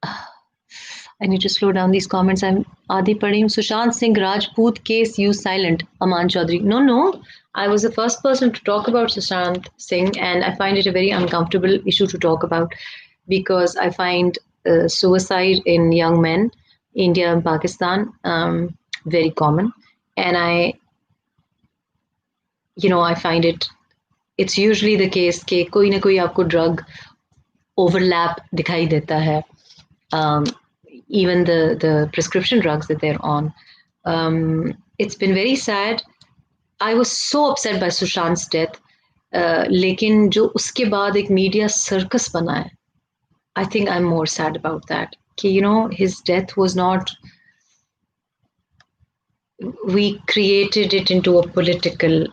I need to slow down these comments. I'm Adi Padhim. Sushant Singh Rajput case, use silent. Aman Chaudhary. No, no. I was the first person to talk about Sushant Singh, and I find it a very uncomfortable issue to talk about because I find suicide in young men, India and Pakistan, very common. And I find it's usually the case कि कोई ना कोई आपको drug overlap दिखाई देता है. Even the prescription drugs that they're on. It's been very sad. I was so upset by Sushant's death. लेकिन जो उसके बाद एक मीडिया सर्कस बना है, I think I'm more sad about that. कि his death was not. We created it into a political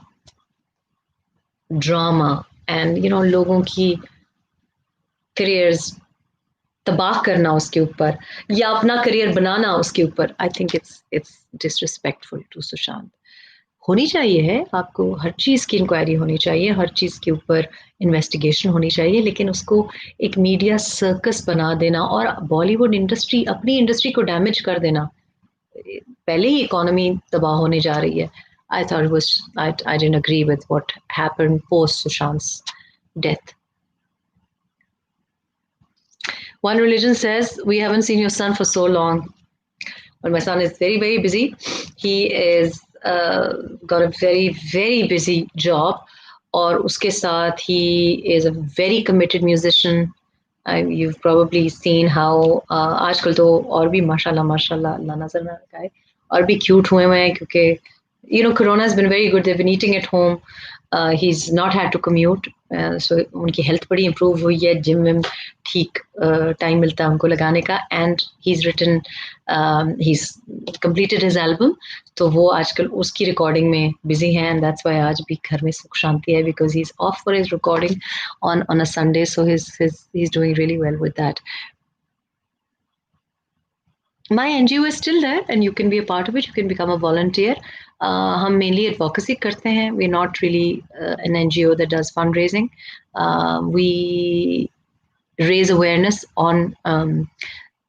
drama, and लोगों की careers तबाह करना उसके ऊपर या अपना करियर बनाना उसके ऊपर. I think it's disrespectful to Sushant. होनी चाहिए है, आपको हर चीज़ की इंक्वायरी होनी चाहिए, हर चीज़ के ऊपर इन्वेस्टिगेशन होनी चाहिए, लेकिन उसको एक मीडिया सर्कस बना देना और बॉलीवुड इंडस्ट्री, अपनी इंडस्ट्री को डैमेज कर देना, पहले ही इकोनॉमी तबाह होने जा रही है. I thought it was, I didn't agree with what happened post Sushant's death. One religion says, we haven't seen your son for so long. But my son is very, very busy. He is got a very, very busy job. और उसके साथ he is a very committed musician. You've probably seen how आजकल तो और भी माशाल्लाह अल्लाह नजर ना लगाए और भी क्यूट हुए हैं क्योंकि Corona has been very good. They've been eating at home. He's not had to commute. So उनकी हेल्थ बड़ी इम्प्रूव हुई है, जिम में ठीक टाइम मिलता है उनको लगाने का. And he's written, he's completed his album. तो वो आजकल उसकी रिकॉर्डिंग में बिजी हैं, एंड दैट्स व्हाई आज भी घर में सुख शांति है, because he's off for his recording on a Sunday. So he's doing really well with that. My NGO is still there and you can be a part of it. You can become a volunteer. हम mainly advocacy करते हैं. We're not really an NGO that does fundraising. We raise awareness on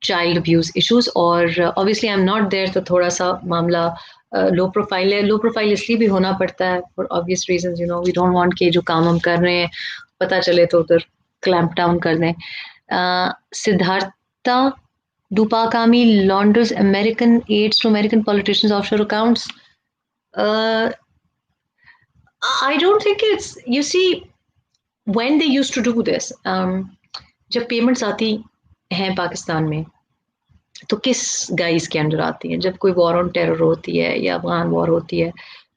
child abuse issues. और obviously I'm not there, तो थोड़ा सा मामला low profile है. Low profile इसलिए भी होना पड़ता है for obvious reasons. We don't want कि जो काम हम कर रहे हैं पता चले तो उधर clamp down कर दें. Siddhartha Dupakami launders American aids to American politicians' offshore accounts. I don't think it's, you see, when they used to do this, जब payments आती हैं पाकिस्तान में, तो किस गाइस के अंडर आती हैं? जब कोई वॉर ऑन टेरर होती है या अफगान वॉर होती है,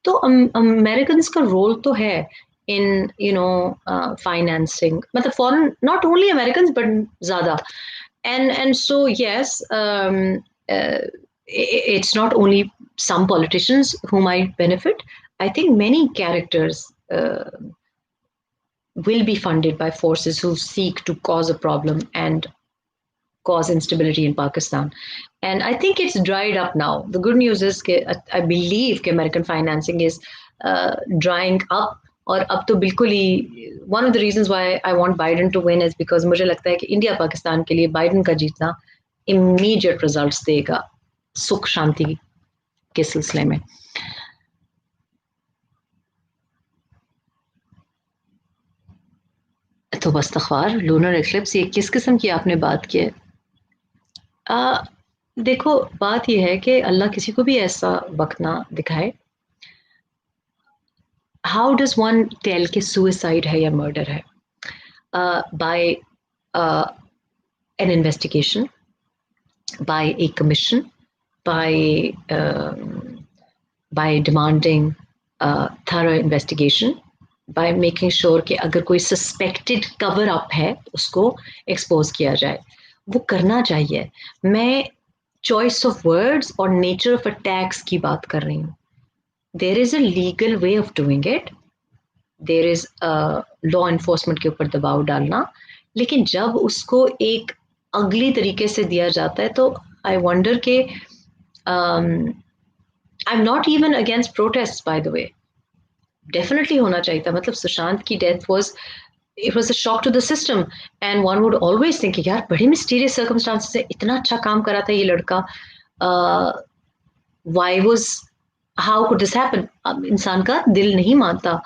तो अमेरिकन्स का रोल तो है इन फाइनेंसिंग, मतलब foreign, not only Americans but ज़्यादा. And so yes, it's not only some politicians who might benefit. I think many characters will be funded by forces who seek to cause a problem and cause instability in Pakistan. And I think it's dried up now. The good news is that I believe that American financing is drying up. और अब तो बिल्कुल ही one of the reasons why I want Biden to win is because मुझे लगता है कि India Pakistan के लिए बाइडन का जीतना immediate results देगा सुख शांति के सिलसिले में. तो बस्तखबार लूनर एक्लिप्स ये किस किस्म की आपने बात की है? देखो बात यह है कि अल्लाह किसी को भी ऐसा वक्त ना दिखाए. How does one tell कि suicide है या murder है? By an investigation, by a commission, by demanding thorough investigation, by making sure कि अगर कोई suspected cover up है उसको expose किया जाए. वो करना चाहिए. मैं choice of words और nature of attacks की बात कर रही हूँ. There is a legal way of doing it. There is law enforcement के ऊपर दबाव डालना. लेकिन जब उसको एक अगली तरीके से दिया जाता है तो I wonder कि I'm not even against protests, by the way. Definitely होना चाहिए था. मतलब सुशांत की death it was a shock to the system, and one would always think यार बड़ी mysterious circumstances से इतना अच्छा काम करा था ये लड़का. How could this happen? इंसान का दिल नहीं मानता.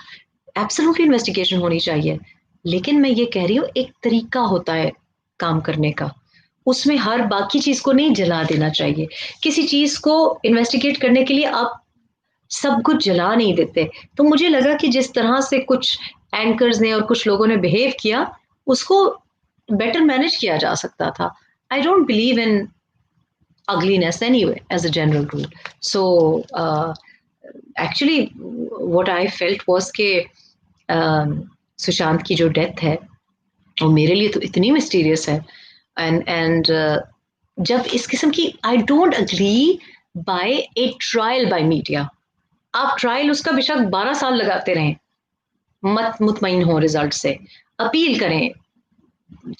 Absolutely investigation होनी चाहिए. लेकिन मैं ये कह रही हूँ एक तरीका होता है काम करने का. उसमें हर बाकी चीज को नहीं जला देना चाहिए. किसी चीज को इन्वेस्टिगेट करने के लिए आप सब कुछ जला नहीं देते. तो मुझे लगा कि जिस तरह से कुछ एंकर्स ने और कुछ लोगों ने बिहेव किया उसको बेटर मैनेज किया जा सकता था. I don't believe in ugliness anyway as a general rule. So actually what I felt was कि सुशांत की जो डेथ है वो मेरे लिए तो इतनी मिस्टीरियस है. and जब इस किस्म की I don't agree by a trial by media. आप ट्रायल उसका बेशक 12 साल लगाते रहें, मत मुतमईन हो रिजल्ट से, अपील करें,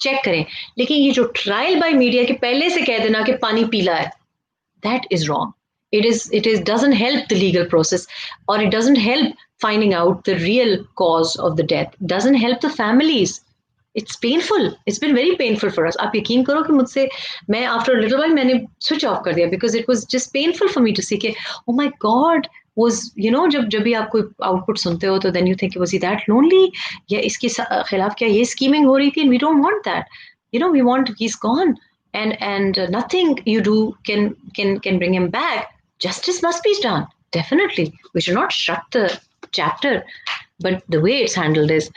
चेक करें, लेकिन ये जो ट्रायल बाय मीडिया के पहले से कह देना कि पानी पीला है, that is wrong. It doesn't help the legal process, or it doesn't help finding out the real cause of the death. Doesn't help the families. It's painful. It's been very painful for us. आप यकीन करो कि मुझसे मैं after a little while मैंने switch off कर दिया because it was just painful for me to see कि oh my God, was जब भी आप कोई आउटपुट सुनते हो तो then you think was he that lonely या इसके खिलाफ क्या ये scheming हो रही थी, and we don't want that. We want he's gone, and nothing you do can bring him back. Justice must be done. Definitely, we should not shut the chapter, but the way it's handled is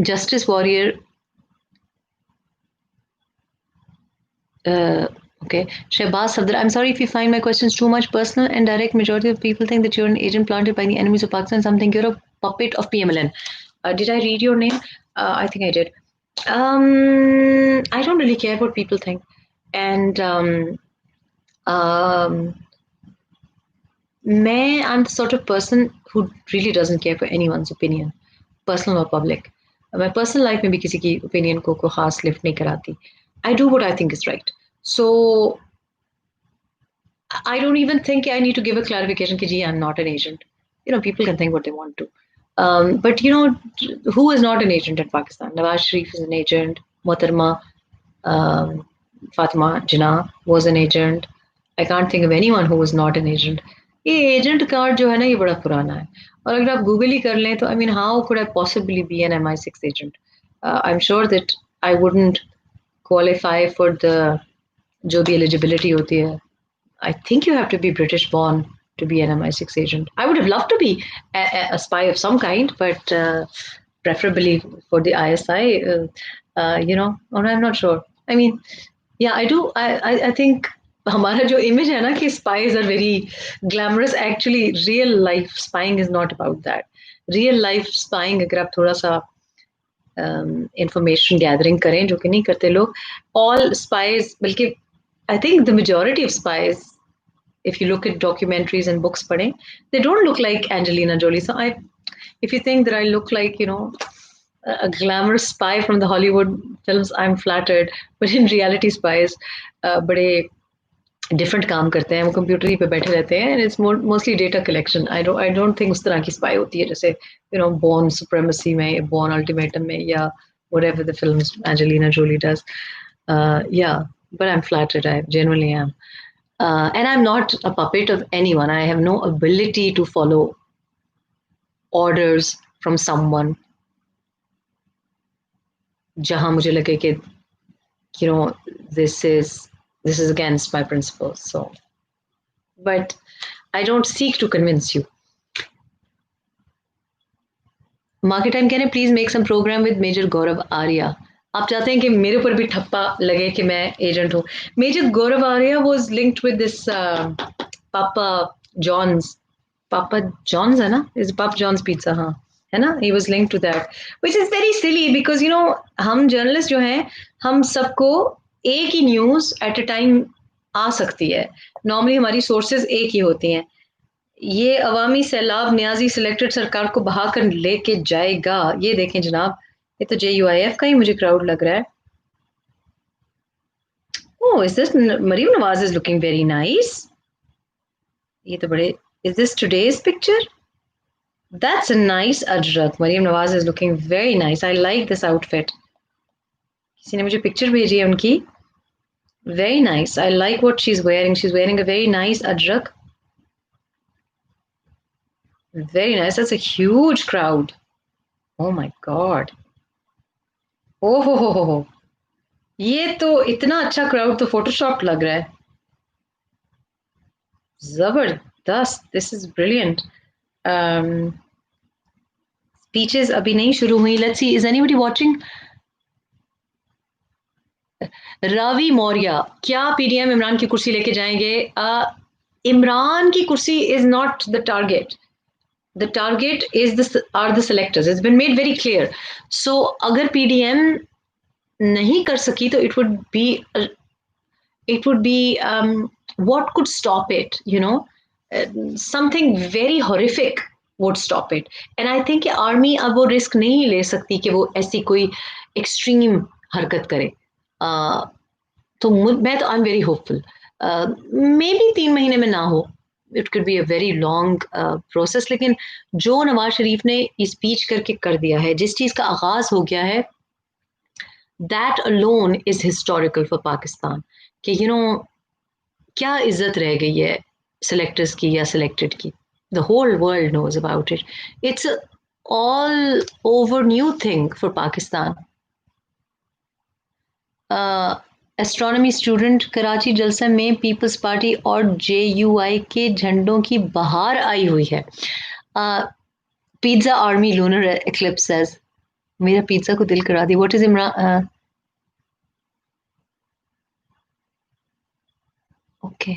Justice Warrior. Okay, Shehbaz Safdar, I'm sorry if you find my questions too much personal and direct. Majority of people think that you're an agent planted by the enemies of Pakistan. Some think you're a puppet of PMLN. Did I read your name? I think I did. I don't really care what people think. And I'm the sort of person who really doesn't care for anyone's opinion, personal or public. My personal life में भी किसी की opinion को खास lift नहीं कराती. I do what I think is right. So I don't even think I need to give a clarification कि जी I'm not an agent. People can think what they want to. But who is not an agent in Pakistan? Nawaz Sharif is an agent. Mohtarma Fatima Jinnah was an agent. I can't think of anyone who was not an agent. ये agent card जो है ना ये बड़ा पुराना है, और अगर आप गूगल ही कर लें तो I mean how could I possibly be an MI6 agent? I'm sure that I wouldn't qualify for the जो भी eligibility होती है. I think you have to be British born to be an MI6 agent. I would have loved to be a spy of some kind, but preferably for the ISI, or I'm not sure. I mean, yeah, I do. I think हमारा जो image है ना कि spies are very glamorous. Actually, real life spying is not about that. Real life spying अगर आप थोड़ा सा information gathering करें जो कि नहीं करते लोग. All spies, बल्कि I think the majority of spies, if you look at documentaries and books, they don't look like Angelina Jolie. So if you think that I look like, a glamorous spy from the Hollywood films, I'm flattered. But in reality, spies बड़े different काम करते हैं, वो computer ही पे बैठे रहते हैं, and it's mostly data collection. I don't think उस तरह की स्पाई होती है जैसे बॉर्न सुप्रेमेसी में, बॉर्न अल्टीमेटम में, या whatever the films Angelina Jolie does. Yeah, but I'm flattered. I genuinely am. And I'm not a puppet of anyone. I have no ability to follow orders from someone. जहां मुझे लगे कि this is against my principles. So, but I don't seek to convince you. Market time कह रहे हैं please make some programme with major Gaurav Arya. आप चाहते हैं कि मेरे ऊपर भी ठप्पा लगे कि मैं एजेंट हूँ. Major Gaurav Arya was linked with this Papa John's है ना, इज पापा जॉन्स पिज्जा, हाँ है ना, he was linked to that, which is very silly because हम जर्नलिस्ट जो हैं, हम सबको एक ही न्यूज एट अ टाइम आ सकती है. नॉर्मली हमारी सोर्सेज एक ही होती हैं. ये अवामी सैलाब न्याजी सिलेक्टेड सरकार को बहाकर लेके जाएगा. ये देखें जनाब, ये तो JUIF का ही मुझे क्राउड लग रहा है. Oh, is this Maryam Nawaz is looking very nice. ये तो बड़े, is this today's picture? That's a nice ajrak. Maryam Nawaz is looking very nice. I like this outfit. किसी ने मुझे पिक्चर भेजी है उनकी. Very nice. I like what she is wearing. She is wearing a very nice ajrak. Very nice. That's a huge crowd. Oh my God. Oh हो. ये तो इतना अच्छा क्राउड तो फोटोशॉप लग रहा है. जबरदस्त. This is brilliant. स्पीचेस अभी नहीं शुरू हुई. Let's see, is anybody watching? Ravi Maurya, क्या PDM इमरान की कुर्सी लेके जाएंगे? इमरान की कुर्सी is not the target. The target are the selectors. It's been made very clear. So अगर PDM नहीं कर सकी तो it would be what could stop it, something very horrific would stop it. And I think army अब वो risk नहीं ले सकती कि वो ऐसी कोई एक्सट्रीम हरकत करे. तो मैं तो आई am very hopeful. May be 3 महीने में ना हो. It could be a very long process. लेकिन जो नवाज शरीफ ने स्पीच करके कर दिया है, जिस चीज का आगाज हो गया है, that alone is historical for Pakistan. कि क्या इज्जत रह गई है सिलेक्टर्स की या सिलेक्टेड की. The whole world knows about it. It's all over new thing for Pakistan. Astronomy student, Karachi जलसा में पीपल्स पार्टी और JUI के झंडों की बहार आई हुई है. Pizza army lunar eclipse says, मेरा पिज्जा को दिल करा दी. What is Imran? Okay.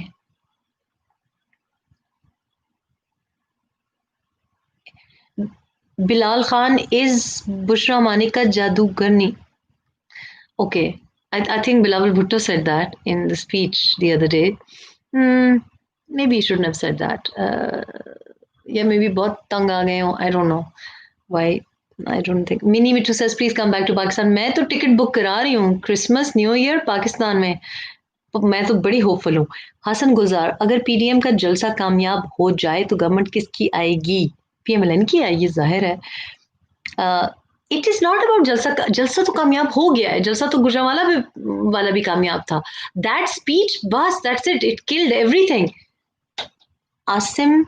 Bilal Khan is Bushra Maneka का जादूगरनी. Okay. I think Bilawal Bhutto said that in the speech the other day. Maybe he shouldn't have said that. Yeah, maybe बहुत तंग आ गए हो. I don't know why. I don't think. Mini Mittu says please come back to Pakistan. मैं तो ticket book करा रही हूँ Christmas new year Pakistan में. मैं तो बड़ी होपफुल हूँ. हसन गुलजार, अगर PDM का जलसा कामयाब हो जाए तो गवर्नमेंट किसकी आएगी? PMLN की आएगी, जाहिर है. इट इज नॉट अबाउट जलसा. जलसा तो कामयाब हो गया है. जलसा तो गुजरांवाला वाला भी कामयाब था. दैट स्पीच, बस that's it. It killed everything. Asim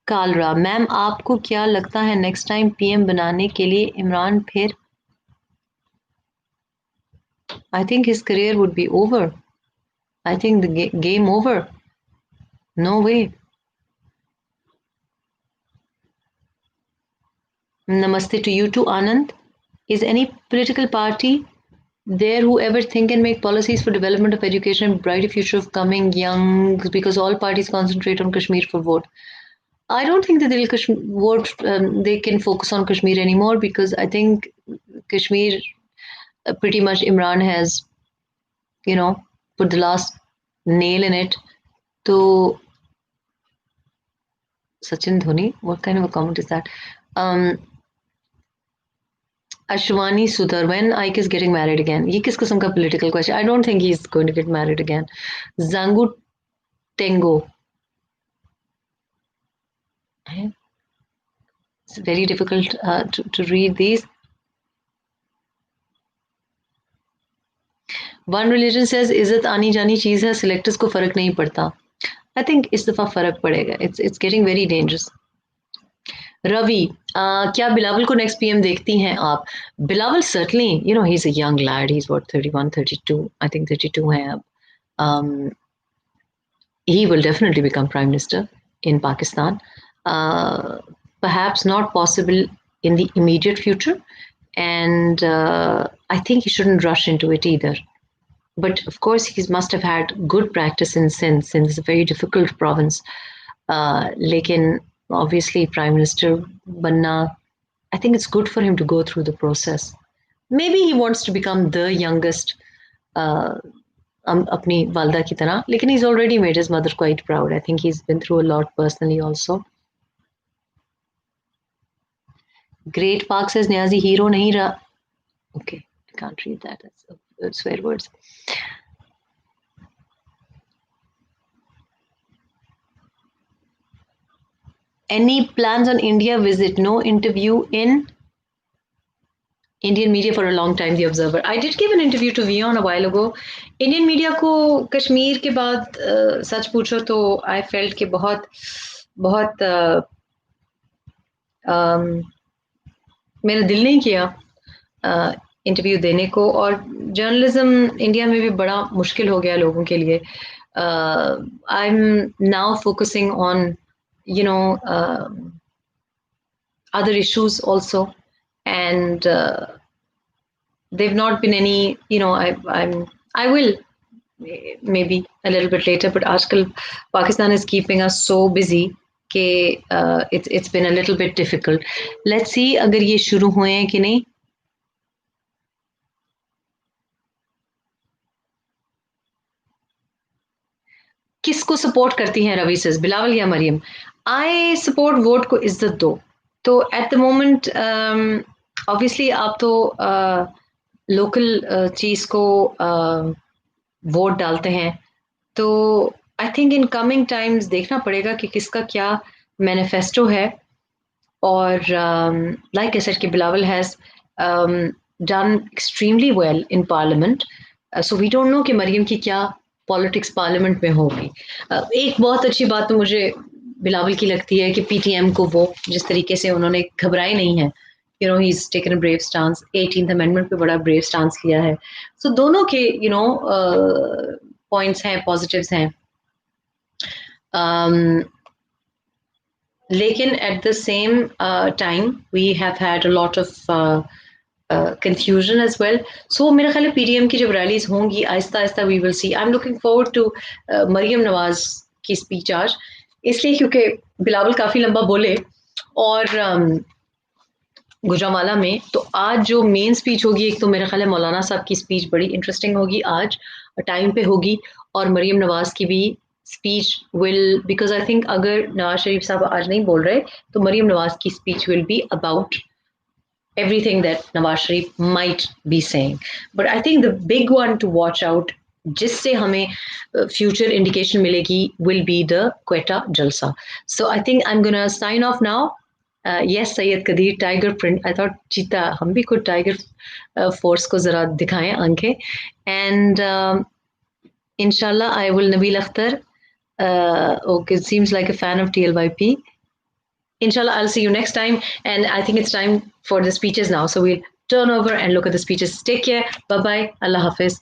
Kalra, ma'am आपको क्या लगता है नेक्स्ट टाइम PM बनाने के लिए इमरान फिर? I think his career would be over. I think the game over. No way. Namaste to you too, Anand. Is any political party there who ever think and make policies for development of education and brighter future of coming young, because all parties concentrate on Kashmir for vote? I don't think that they'll vote. They can focus on Kashmir anymore because I think Kashmir, pretty much Imran has, put the last nail in it. So Sachin Dhoni, what kind of a comment is that? Um, Ashwani Sudhar, when Ike is getting married again? ये किस किस्म का political question? I don't think he's going to get married again. Zangu Tengo. It's very difficult to read these. One religion says इज्जत आनी जानी चीज है, selectors को फर्क नहीं पड़ता. I think इस दफा फर्क पड़ेगा. It's getting very dangerous. Ravi, क्या बिलावल को नेक्स्ट पीएम देखती हैं आप? Bilawal certainly, you know, he's a young lad. He's what, 31, 32. I think 32 है अब. He will definitely become prime minister in Pakistan. Perhaps not possible in the immediate future, and I think he shouldn't rush into it either. But of course, he must have had good practice in Sindh, since it's a very difficult province. Lekin obviously, prime minister banna, I think it's good for him to go through the process. Maybe he wants to become the youngest अपनी वालदा की तरह, लेकिन he's already made his mother quite proud. I think he's been through a lot personally also. Great Park says Niazi hero nahi raha. Okay, I can't read that. That's swear words. Any plans on India visit? No interview in Indian media for a long time, The Observer. I did give an interview to Vion a while ago. Indian media को कश्मीर के बाद सच पूछो तो I felt कि बहुत मेरा दिल नहीं किया इंटरव्यू देने को, और जर्नलिज्म इंडिया में भी बड़ा मुश्किल हो गया लोगों के लिए. I am now focusing on you know other issues also, and they've not been any, you know, I will maybe a little bit later, but aajkal Pakistan is keeping us so busy कि it's been a little bit difficult. Let's see अगर ये शुरू हुए हैं कि नहीं. किसको support करती हैं रवि सेज, बिलावल या मरियम? आई सपोर्ट वोट को इज्जत दो. तो एट द मोमेंट ऑब्वियसली आप तो लोकल चीज को वोट डालते हैं, तो I think in coming times देखना पड़ेगा कि किसका क्या मैनिफेस्टो है. और लाइक आई सेड कि Bilawal has done extremely well in parliament, so we don't know कि मरियम की क्या पॉलिटिक्स पार्लियामेंट में होगी. एक बहुत अच्छी बात तो मुझे बिलावल की लगती है कि पीटीएम को वो जिस तरीके से उन्होंने घबराए नहीं है, you know, he is taken a brave stance. 18th amendment पे बड़ा ब्रेव स्टांस लिया है. सो दोनों के यू नो पॉइंट्स हैं, पॉजिटिव्स हैं. लेकिन at the same time we have had a lot of confusion as well. So मेरा ख्याल है पीडीएम की जब रैलीज होंगी Aahista Aahista we will see. I'm looking forward to Maryam Nawaz की स्पीच आज, इसलिए क्योंकि बिलावल काफी लंबा बोले और गुजरांवाला में. तो आज जो मेन स्पीच होगी, एक तो मेरा ख्याल है मौलाना साहब की स्पीच बड़ी इंटरेस्टिंग होगी, आज टाइम पे होगी, और मरियम नवाज की भी speech will, because I think अगर नवाज शरीफ साहब आज नहीं बोल रहे तो मरियम नवाज की speech will be about everything that Nawaz Sharif might be saying. But I think the big one to watch out, जिससे हमें future indication मिलेगी, will be the Quetta Jalsa. So I think I'm gonna sign off now. Yes, Syed Kadir, tiger print. I thought cheetah, हम भी कुछ tiger force को जरा दिखाएं आंखें. And inshallah, I will Nabil Akhtar. Okay, seems like a fan of TLYP. Inshallah, I'll see you next time. And I think it's time for the speeches now. So we'll turn over and look at the speeches. Take care. Bye-bye. Allah Hafiz.